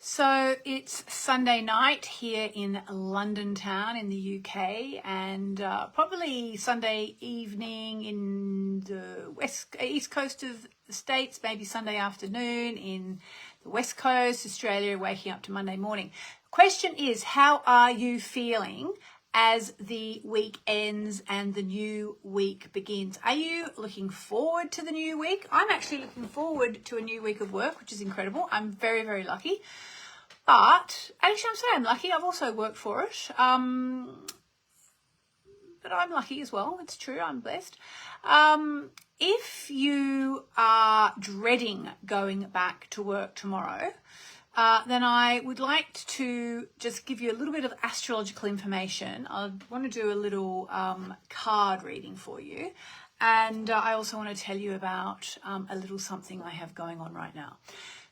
So it's Sunday night here in London town in the UK, and probably Sunday evening in the east coast of the States, maybe Sunday afternoon in the West Coast, Australia, waking up to Monday morning. Question is, how are you feeling as the week ends and the new week begins? Are you looking forward to the new week? I'm actually looking forward to a new week of work, which is incredible. I'm very, very lucky. But actually, I'm saying I'm lucky. I've also worked for it. But I'm lucky as well. It's true. I'm blessed. If you are dreading going back to work tomorrow, then I would like to just give you a little bit of astrological information. I want to do a little card reading for you. And I also want to tell you about a little something I have going on right now.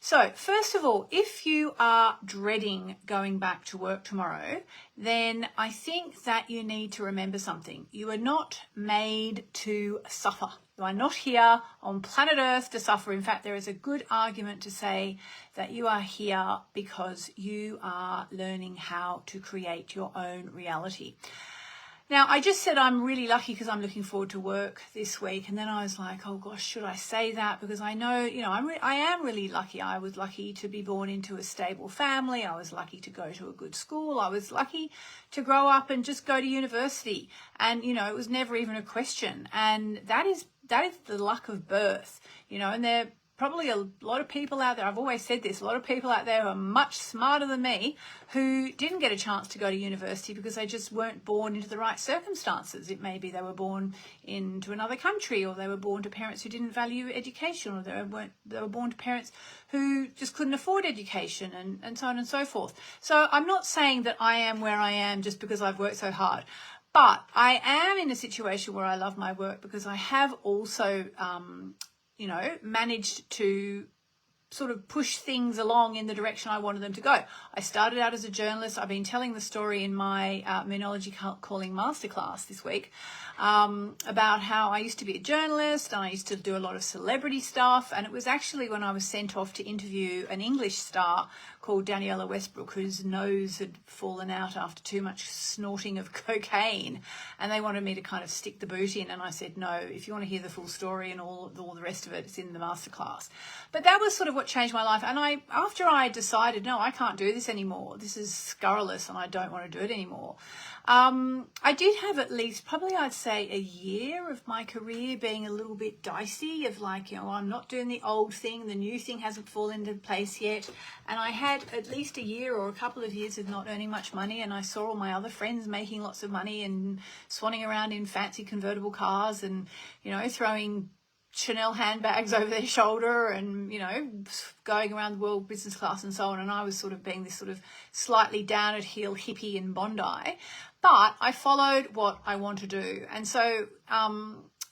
So first of all, if you are dreading going back to work tomorrow, then I think that you need to remember something. You are not made to suffer. You are not here on planet Earth to suffer. In fact, there is a good argument to say that you are here because you are learning how to create your own reality. Now, I just said I'm really lucky because I'm looking forward to work this week. And then I was like, oh gosh, should I say that? Because I know, I am really lucky. I was lucky to be born into a stable family. I was lucky to go to a good school. I was lucky to grow up and just go to university. And, it was never even a question. And that is the luck of birth, and there probably a lot of people out there, I've always said this, a lot of people out there who are much smarter than me who didn't get a chance to go to university because they just weren't born into the right circumstances. It may be they were born into another country, or they were born to parents who didn't value education, or they were born to parents who just couldn't afford education, and so on and so forth. So I'm not saying that I am where I am just because I've worked so hard. But I am in a situation where I love my work because I have also managed to sort of push things along in the direction I wanted them to go. I started out as a journalist. I've been telling the story in my Moonology Calling Masterclass this week about how I used to be a journalist and I used to do a lot of celebrity stuff. And it was actually when I was sent off to interview an English star called Daniela Westbrook, whose nose had fallen out after too much snorting of cocaine. And they wanted me to kind of stick the boot in. And I said, no, if you want to hear the full story and all the rest of it, it's in the masterclass. But that was sort of what changed my life. And after I decided, no, I can't do this anymore. This is scurrilous and I don't want to do it anymore. I did have at least probably I'd say a year of my career being a little bit dicey of like, I'm not doing the old thing. The new thing hasn't fallen into place yet. And I had at least a year or a couple of years of not earning much money. And I saw all my other friends making lots of money and swanning around in fancy convertible cars and, throwing Chanel handbags over their shoulder and, going around the world business class and so on. And I was sort of being this sort of slightly down at heel hippie in Bondi. But I followed what I want to do. And so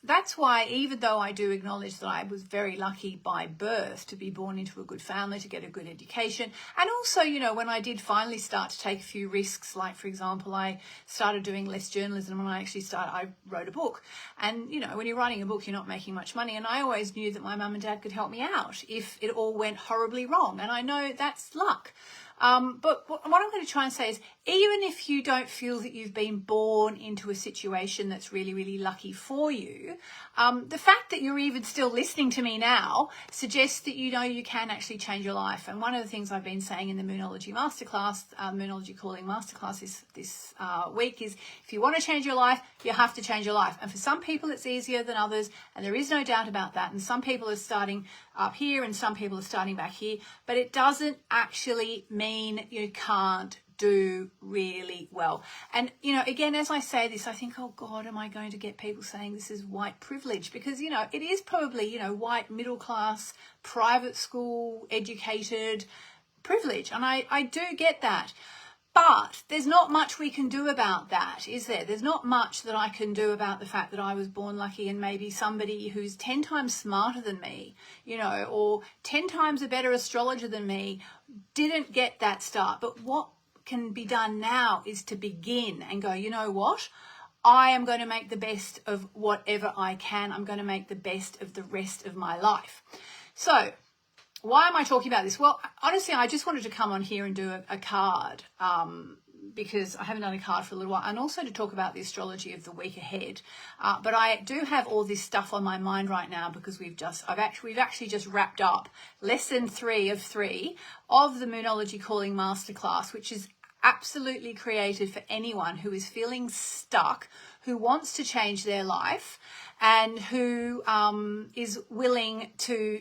that's why, even though I do acknowledge that I was very lucky by birth to be born into a good family, to get a good education. And also, when I did finally start to take a few risks, like, for example, I started doing less journalism and I wrote a book. And, when you're writing a book, you're not making much money. And I always knew that my mum and dad could help me out if it all went horribly wrong. And I know that's luck. But what I'm going to try and say is, even if you don't feel that you've been born into a situation that's really, really lucky for you, the fact that you're even still listening to me now suggests that you can actually change your life. And one of the things I've been saying in the Moonology Masterclass, Moonology Calling Masterclass this week is, if you want to change your life, you have to change your life. And for some people, it's easier than others, and there is no doubt about that. And some people are starting up here and some people are starting back here, but it doesn't actually mean you can't do really well. And, again, as I say this, I think, oh God, am I going to get people saying this is white privilege? Because, it is probably, white, middle class, private school, educated privilege. And I do get that. But there's not much we can do about that, is there? There's not much that I can do about the fact that I was born lucky and maybe somebody who's 10 times smarter than me, or 10 times a better astrologer than me didn't get that start. But what can be done now is to begin and go, you know what? I am going to make the best of whatever I can. I'm going to make the best of the rest of my life. So why am I talking about this? Well, honestly, I just wanted to come on here and do a card because I haven't done a card for a little while, and also to talk about the astrology of the week ahead. But I do have all this stuff on my mind right now because we've actually just wrapped up lesson 3 of 3 of the Moonology Calling Masterclass, which is absolutely created for anyone who is feeling stuck, who wants to change their life, and who is willing to,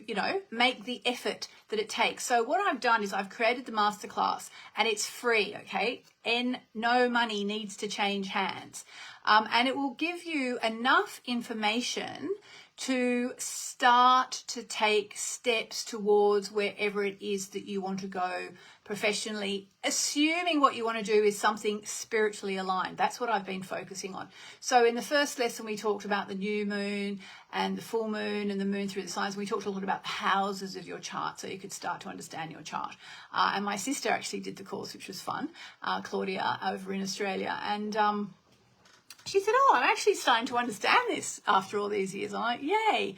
make the effort that it takes. So what I've done is I've created the masterclass, and it's free, okay? And no money needs to change hands. And it will give you enough information to start to take steps towards wherever it is that you want to go professionally, assuming what you want to do is something spiritually aligned. That's what I've been focusing on. So in the first lesson, we talked about the new moon and the full moon and the moon through the signs. We talked a lot about the houses of your chart so you could start to understand your chart. And my sister actually did the course, which was fun, Claudia over in Australia. And she said, I'm actually starting to understand this after all these years. I'm like, yay.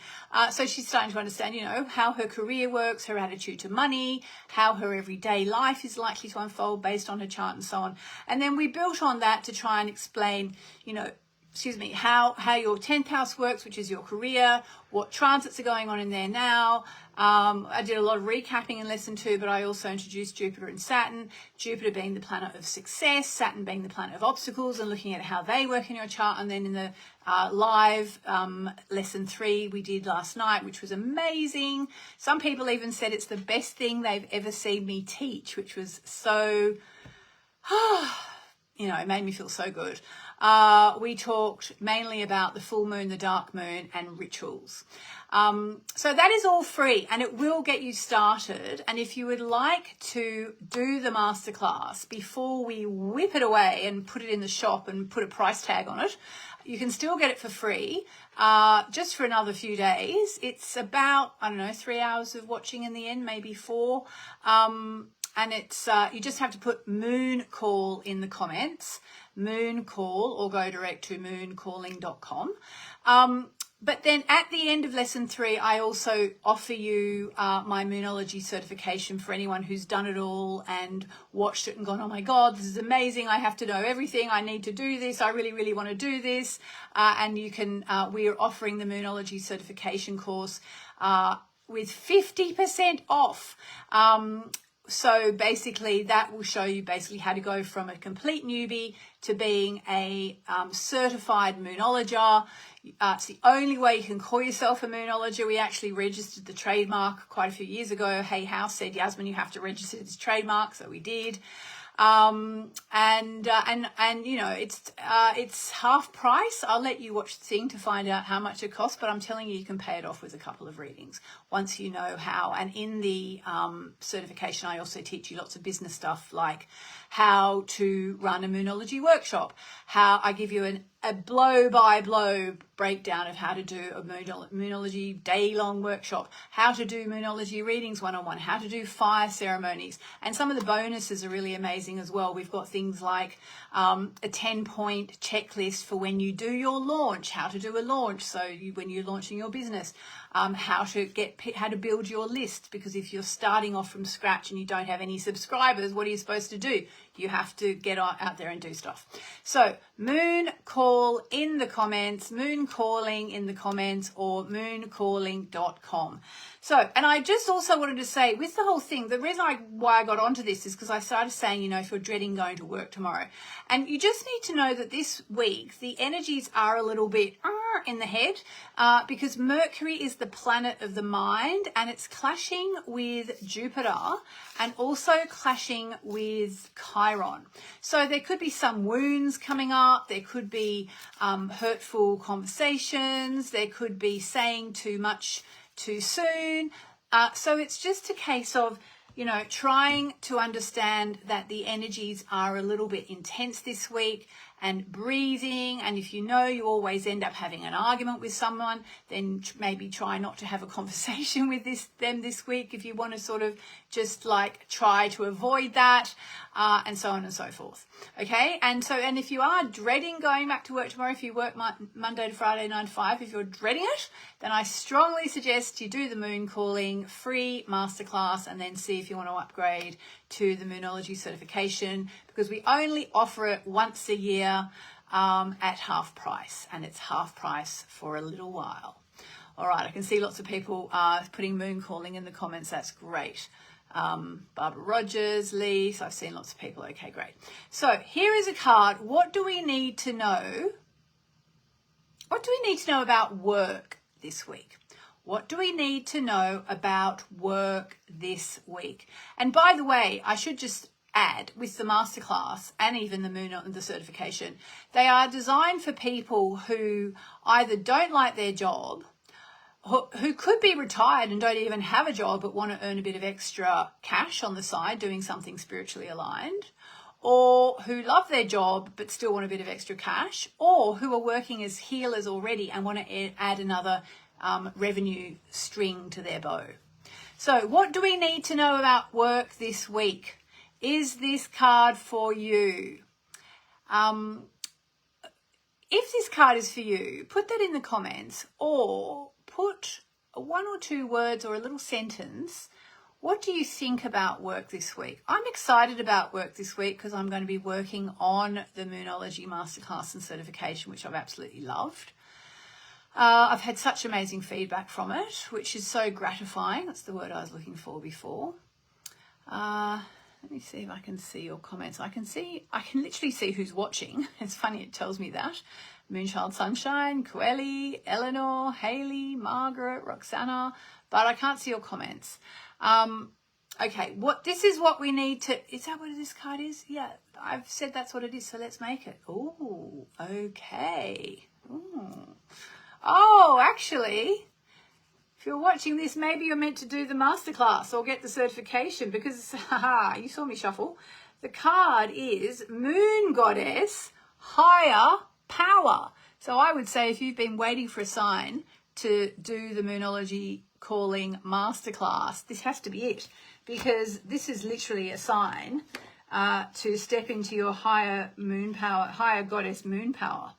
So she's starting to understand, how her career works, her attitude to money, how her everyday life is likely to unfold based on her chart and so on. And then we built on that to try and explain, how your 10th house works, which is your career, what transits are going on in there now. I did a lot of recapping in lesson 2, but I also introduced Jupiter and Saturn, Jupiter being the planet of success, Saturn being the planet of obstacles, and looking at how they work in your chart. And then in the live lesson 3 we did last night, which was amazing. Some people even said it's the best thing they've ever seen me teach, which was so, it made me feel so good. We talked mainly about the full moon, the dark moon, and rituals. So that is all free, and it will get you started. And if you would like to do the masterclass before we whip it away and put it in the shop and put a price tag on it, you can still get it for free, just for another few days. It's about, 3 hours of watching in the end, maybe 4. And it's you just have to put Moon Call in the comments, Moon Call, or go direct to mooncalling.com. But then at the end of lesson 3, I also offer you my Moonology certification for anyone who's done it all and watched it and gone, oh my God, this is amazing. I have to know everything. I need to do this. I really, really want to do this. And you can, we are offering the Moonology certification course with 50% off. So basically that will show you how to go from a complete newbie to being a certified moonologer. It's the only way you can call yourself a moonologer. We actually registered the trademark quite a few years ago. Hey House said, Yasmin, you have to register this trademark. So we did. It's half price. I'll let you watch the thing to find out how much it costs, but I'm telling you, you can pay it off with a couple of readings once you know how. And in the certification, I also teach you lots of business stuff, like how to run a Moonology workshop, how I give you a blow-by-blow breakdown of how to do a Moonology day-long workshop, how to do Moonology readings one-on-one, how to do fire ceremonies. And some of the bonuses are really amazing as well. We've got things like a 10-point checklist for when you do your launch, how to do a launch. So when you're launching your business, how to build your list, because if you're starting off from scratch and you don't have any subscribers, what are you supposed to do? You have to get out there and do stuff. So Moon Call in the comments, Moon Calling in the comments, or mooncalling.com. So, and I just also wanted to say, with the whole thing, the reason why I got onto this is because I started saying, if you're dreading going to work tomorrow, and you just need to know that this week the energies are a little bit in the head, because Mercury is the planet of the mind, and it's clashing with Jupiter and also clashing with Chiron. So there could be some wounds coming up. There could be hurtful conversations. There could be saying too much too soon. So it's just a case of, trying to understand that the energies are a little bit intense this week, and breathing. And if you know you always end up having an argument with someone, then maybe try not to have a conversation with them this week if you want to sort of just like try to avoid that, and so on and so forth. Okay, and if you are dreading going back to work tomorrow, if you work Monday to Friday 9 to 5, if you're dreading it, then I strongly suggest you do the Moon Calling free masterclass and then see if you want to upgrade to the Moonology certification, because we only offer it once a year at half price, and it's half price for a little while. All right, I can see lots of people putting Moon Calling in the comments. That's great. Barbara Rogers, Lee, so I've seen lots of people. Okay, great. So here is a card. What do we need to know? What do we need to know about work this week? What do we need to know about work this week? And by the way, I should just add, with the masterclass and even the certification, they are designed for people who either don't like their job, who could be retired and don't even have a job but want to earn a bit of extra cash on the side doing something spiritually aligned, or who love their job but still want a bit of extra cash, or who are working as healers already and want to add another revenue string to their bow. So what do we need to know about work this week? Is this card for you? If this card is for you, put that in the comments, or put 1 or 2 words or a little sentence. What do you think about work this week? I'm excited about work this week because I'm going to be working on the Moonology Masterclass and certification, which I've absolutely loved. I've had such amazing feedback from it, which is so gratifying. That's the word I was looking for before. Let me see if I can see your comments. I can literally see who's watching. It's funny, it tells me that. Moonchild Sunshine, Coeli, Eleanor, Haley, Margaret, Roxana, but I can't see your comments. Okay, this is what we need to, is that what this card is? Yeah, I've said that's what it is, so let's make it. Oh, okay. Ooh. Oh, actually, if you're watching this, maybe you're meant to do the masterclass or get the certification, because, you saw me shuffle. The card is Moon Goddess Higher Power. So I would say if you've been waiting for a sign to do the Moonology Calling Masterclass, this has to be it, because this is literally a sign to step into your higher moon power, higher goddess moon power.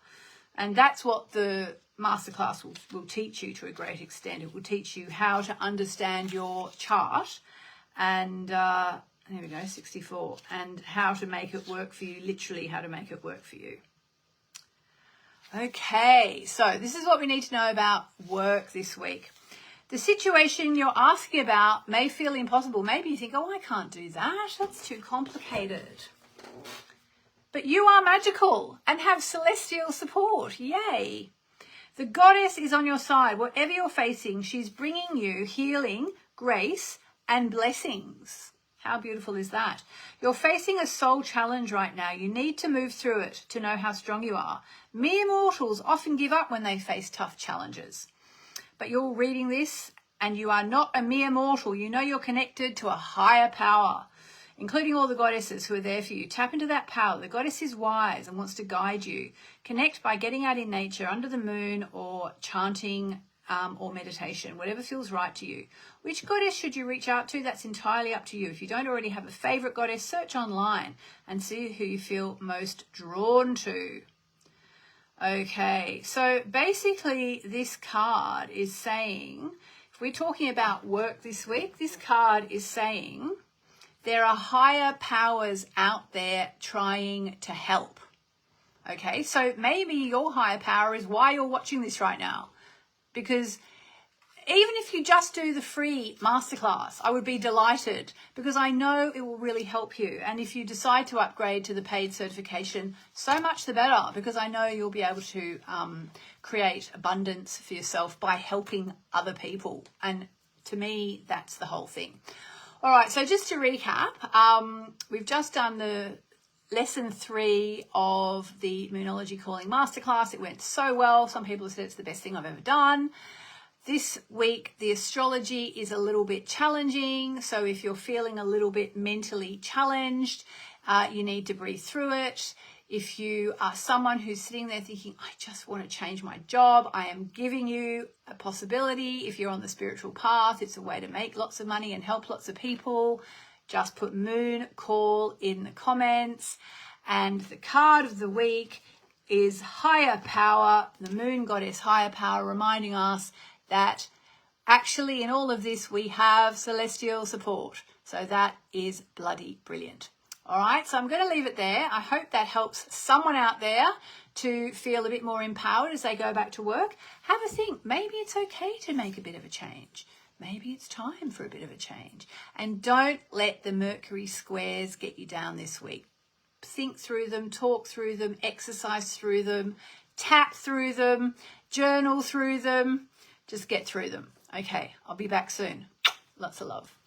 And that's what the masterclass will teach you to a great extent. It will teach you how to understand your chart, and there we go, 64, and how to make it work for you, literally how to make it work for you. Okay, so this is what we need to know about work this week. The situation you're asking about may feel impossible. Maybe you think, oh, I can't do that. That's too complicated. But you are magical and have celestial support. Yay. The goddess is on your side. Whatever you're facing, she's bringing you healing, grace, and blessings. How beautiful is that? You're facing a soul challenge right now. You need to move through it to know how strong you are. Mere mortals often give up when they face tough challenges. But you're reading this and you are not a mere mortal. You know you're connected to a higher power, including all the goddesses who are there for you. Tap into that power. The goddess is wise and wants to guide you. Connect by getting out in nature, under the moon, or chanting or meditation, whatever feels right to you. Which goddess should you reach out to? That's entirely up to you. If you don't already have a favorite goddess, search online and see who you feel most drawn to. Okay, so basically this card is saying, if we're talking about work this week, this card is saying there are higher powers out there trying to help. Okay, so maybe your higher power is why you're watching this right now. Because even if you just do the free masterclass, I would be delighted, because I know it will really help you. And if you decide to upgrade to the paid certification, so much the better, because I know you'll be able to create abundance for yourself by helping other people. And to me, that's the whole thing. All right, so just to recap, we've just done the lesson 3 of the Moonology Calling Masterclass. It went so well. Some people have said it's the best thing I've ever done. This week, the astrology is a little bit challenging. So if you're feeling a little bit mentally challenged, you need to breathe through it. If you are someone who's sitting there thinking, I just want to change my job, I am giving you a possibility. If you're on the spiritual path, it's a way to make lots of money and help lots of people. Just put moon call in the comments. And the card of the week is higher power, the moon goddess higher power, reminding us that actually in all of this we have celestial support. So that is bloody brilliant. All right, so I'm going to leave it there. I hope that helps someone out there to feel a bit more empowered as they go back to work. Have a think. Maybe it's okay to make a bit of a change. Maybe it's time for a bit of a change. And don't let the Mercury squares get you down this week. Think through them, talk through them, exercise through them, tap through them, journal through them. Just get through them. Okay, I'll be back soon. Lots of love.